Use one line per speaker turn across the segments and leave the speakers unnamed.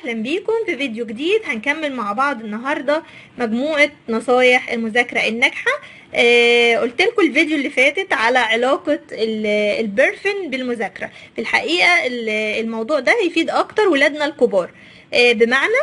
اهلا بيكم في فيديو جديد. هنكمل مع بعض النهارده مجموعه نصايح المذاكره الناجحه. قلت لكم الفيديو اللي فاتت على علاقه البرفن بالمذاكره. في الحقيقه الموضوع ده هيفيد اكتر ولادنا الكبار، بمعنى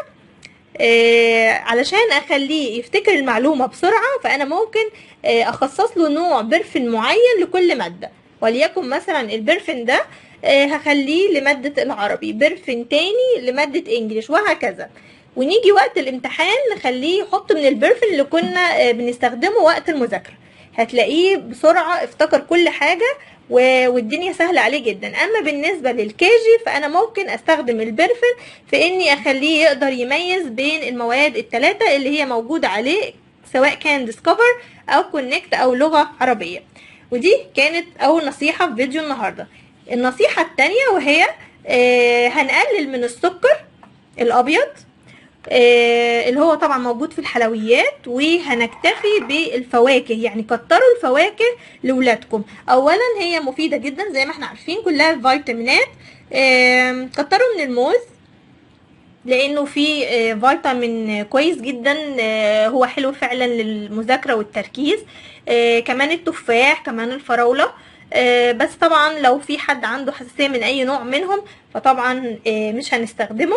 علشان اخليه يفتكر المعلومه بسرعه، فانا ممكن اخصص له نوع برفن معين لكل ماده. وليكن مثلا البرفن ده هخليه لمادة العربي، برفن تاني لمادة انجليش، وهكذا. ونيجي وقت الامتحان نخليه يحط من البرفن اللي كنا بنستخدمه وقت المذاكرة. هتلاقيه بسرعة افتكر كل حاجة والدنيا سهلة عليه جدا. اما بالنسبة للكيجي فانا ممكن استخدم البرفن في اني اخليه يقدر يميز بين المواد الثلاثة اللي هي موجودة عليه، سواء كان ديسكفر او كونكت او لغة عربية. ودي كانت اول نصيحة في فيديو النهاردة. النصيحة التانية وهي هنقلل من السكر الابيض اللي هو طبعا موجود في الحلويات، وهنكتفي بالفواكه. يعني كتروا الفواكه لولادكم. اولا هي مفيدة جدا زي ما احنا عارفين، كلها فيتامينات. كتروا من الموز لانه فيه فيتامين كويس جدا، هو حلو فعلا للمذاكرة والتركيز. كمان التفاح، كمان الفراولة. بس طبعا لو في حد عنده حساسية من اي نوع منهم فطبعا مش هنستخدمه.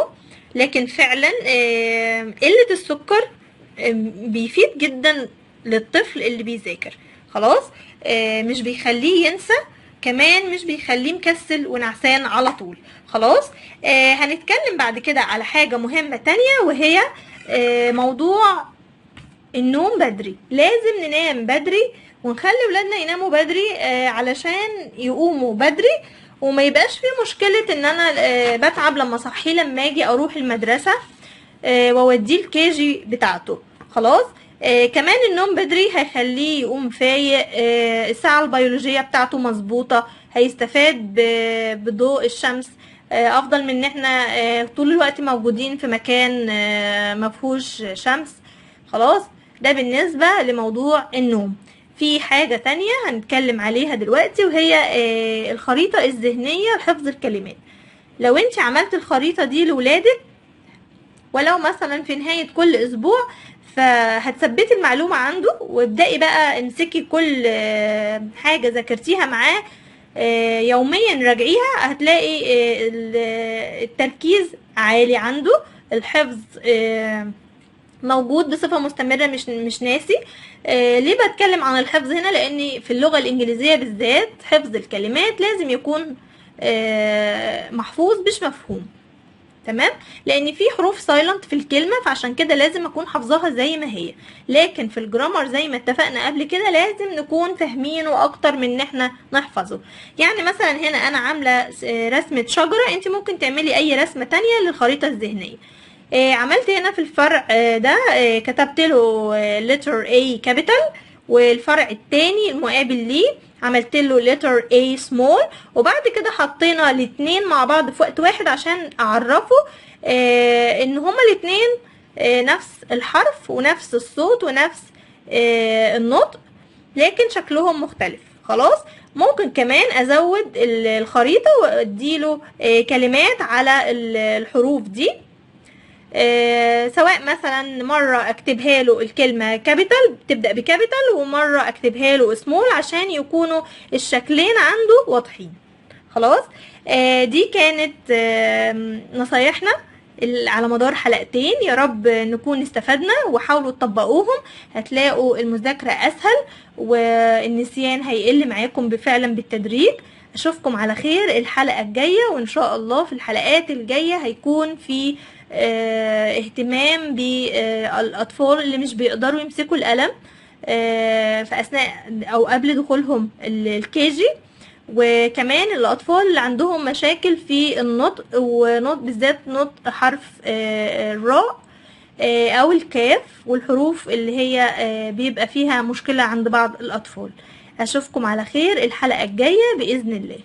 لكن فعلا قلة السكر بيفيد جدا للطفل اللي بيذاكر. خلاص، مش بيخليه ينسى، كمان مش بيخليه مكسل ونعسان على طول. خلاص. هنتكلم بعد كده على حاجة مهمة تانية، وهي موضوع النوم بدري. لازم ننام بدري ونخلي ولادنا يناموا بدري علشان يقوموا بدري، وما يبقاش في مشكلة ان انا بتعب لما صحيه لما اجي اروح المدرسة واوديه الكيجي بتاعته. خلاص. كمان النوم بدري هيخليه يقوم فايق، الساعة البيولوجية بتاعته مظبوطة، هيستفاد بضوء الشمس افضل من ان احنا طول الوقت موجودين في مكان مفهوش شمس. خلاص. ده بالنسبة لموضوع النوم. في حاجة تانية هنتكلم عليها دلوقتي، وهي الخريطة الذهنية لحفظ الكلمات. لو انت عملت الخريطة دي لولادك ولو مثلا في نهاية كل اسبوع، فهتثبتي المعلومة عنده، وابدأي بقى امسكي كل حاجة ذاكرتيها معاه يوميا راجعيها. هتلاقي التركيز عالي عنده، الحفظ موجود بصفة مستمرة، مش ناسي. ليه بتكلم عن الحفظ هنا؟ لان في اللغة الانجليزية بالذات حفظ الكلمات لازم يكون محفوظ مش مفهوم. تمام؟ لان في حروف سايلنت في الكلمة، فعشان كده لازم اكون حافظاها زي ما هي. لكن في الجرامر زي ما اتفقنا قبل كده لازم نكون فاهمينه اكتر من ان احنا نحفظه. يعني مثلا هنا انا عاملة رسمة شجرة، انت ممكن تعملي اي رسمة تانية للخريطة الذهنية. عملت هنا في الفرع ده كتبت له letter A capital، والفرع التاني المقابل ليه عملت له letter A small، وبعد كده حطينا الاتنين مع بعض في وقت واحد عشان اعرفه ان هما الاتنين نفس الحرف ونفس الصوت ونفس النطق، لكن شكلهم مختلف. خلاص. ممكن كمان ازود الخريطة واديله كلمات على الحروف دي، سواء مثلا مرة اكتبها له الكلمة كابيتال تبدأ بكابيتال، ومرة اكتبها له سمول، عشان يكونوا الشكلين عنده واضحين. خلاص. دي كانت نصايحنا على مدار حلقتين. يا رب نكون استفدنا، وحاولوا تطبقوهم، هتلاقوا المذاكرة اسهل والنسيان هيقل معاكم فعلا بالتدريج. اشوفكم على خير الحلقة الجاية، وان شاء الله في الحلقات الجاية هيكون في اهتمام بالاطفال اللي مش بيقدروا يمسكوا القلم في اثناء او قبل دخولهم الكيجي، وكمان الاطفال اللي عندهم مشاكل في النطق، ونطق بالذات نطق حرف الراء او الكاف، والحروف اللي هي بيبقى فيها مشكلة عند بعض الاطفال. اشوفكم على خير الحلقة الجاية باذن الله.